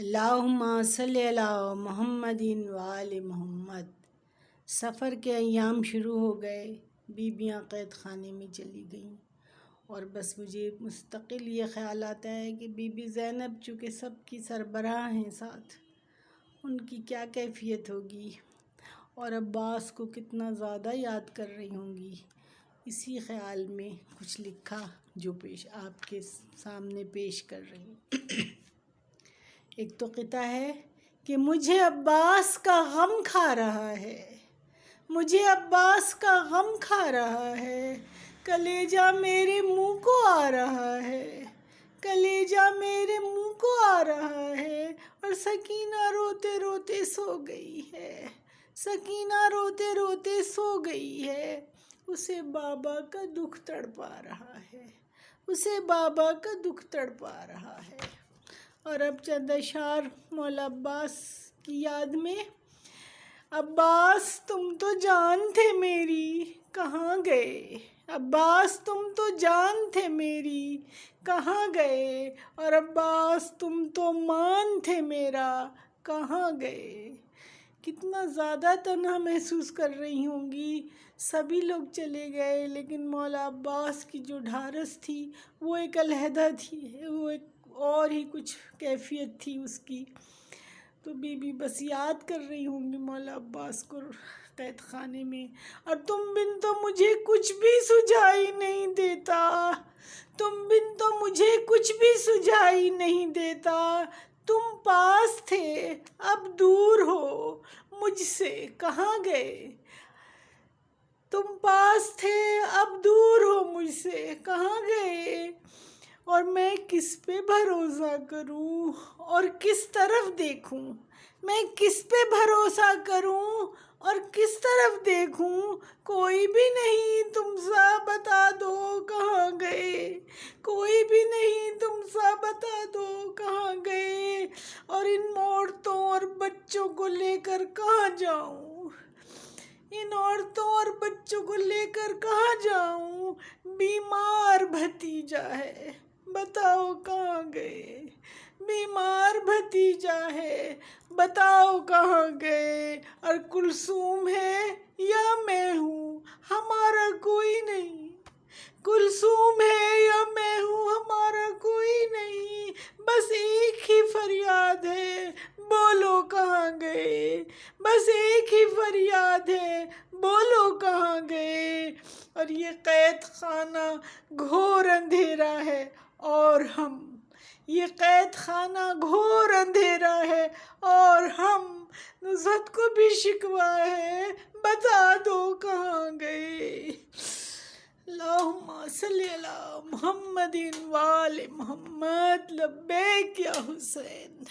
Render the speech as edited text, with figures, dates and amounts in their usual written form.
اللہم صلی علی محمد وآل محمد۔ سفر کے ایام شروع ہو گئے، بیویاں قید خانے میں چلی گئیں، اور بس مجھے مستقل یہ خیال آتا ہے کہ بی بی زینب چونکہ سب کی سربراہ ہیں ساتھ، ان کی کیا کیفیت ہوگی اور عباس کو کتنا زیادہ یاد کر رہی ہوں گی۔ اسی خیال میں کچھ لکھا جو آپ کے سامنے پیش کر رہی ہوں۔ ایک تو قطعہ ہے کہ مجھے عباس کا غم کھا رہا ہے، مجھے عباس کا غم کھا رہا ہے، کلیجہ میرے منہ کو آ رہا ہے، کلیجہ میرے منہ کو آ رہا ہے، اور سکینہ روتے روتے سو گئی ہے، سکینہ روتے روتے سو گئی ہے، اسے بابا کا دکھ تڑپا رہا ہے، اسے بابا کا دکھ تڑپا رہا ہے۔ اور اب چند اشعار مولا عباس کی یاد میں۔ عباس تم تو جان تھے میری کہاں گئے، عباس تم تو جان تھے میری کہاں گئے، اور عباس تم تو مان تھے میرا کہاں گئے۔ کتنا زیادہ تنہا محسوس کر رہی ہوں گی، سبھی لوگ چلے گئے لیکن مولا عباس کی جو ڈھارس تھی وہ ایک علیحدہ تھی، وہ ایک اور ہی کچھ کیفیت تھی اس کی۔ تو بی بی بس یاد کر رہی ہوں گی مولا عباس کو قید خانے میں۔ اور تم بن تو مجھے کچھ بھی سجھائی نہیں دیتا، تم بن تو مجھے کچھ بھی سجھائی نہیں دیتا، تم پاس تھے اب دور ہو مجھ سے کہاں گئے، تم پاس تھے اب دور ہو مجھ سے کہاں گئے، اور میں کس پہ بھروسہ کروں اور کس طرف دیکھوں، میں کس پہ بھروسہ کروں اور کس طرف دیکھوں، کوئی بھی نہیں تم سا بتا دو کہاں گئے، کوئی بھی نہیں تم سا بتا دو کہاں گئے، اور ان عورتوں اور بچوں کو لے کر کہاں جاؤں، ان عورتوں اور بچوں کو لے کر کہاں جاؤں، بیمار بھتیجا ہے بتاؤ کہاں گئے، بیمار بھتیجا ہے بتاؤ کہاں گئے، اور کلثوم ہے یا میں ہوں ہمارا کوئی نہیں، کلثوم ہے یا میں ہوں ہمارا کوئی نہیں، بس ایک ہی فریاد ہے بولو کہاں گئے، بس ایک ہی فریاد ہے بولو کہاں گئے، اور یہ قید خانہ گھور اندھیرا ہے اور ہم، یہ قید خانہ گھور اندھیرا ہے اور ہم، نصرت کو بھی شکوہ ہے بتا دو کہاں گئے۔ اللہم صلی علی محمد وآل محمد، لبیک یا حسین۔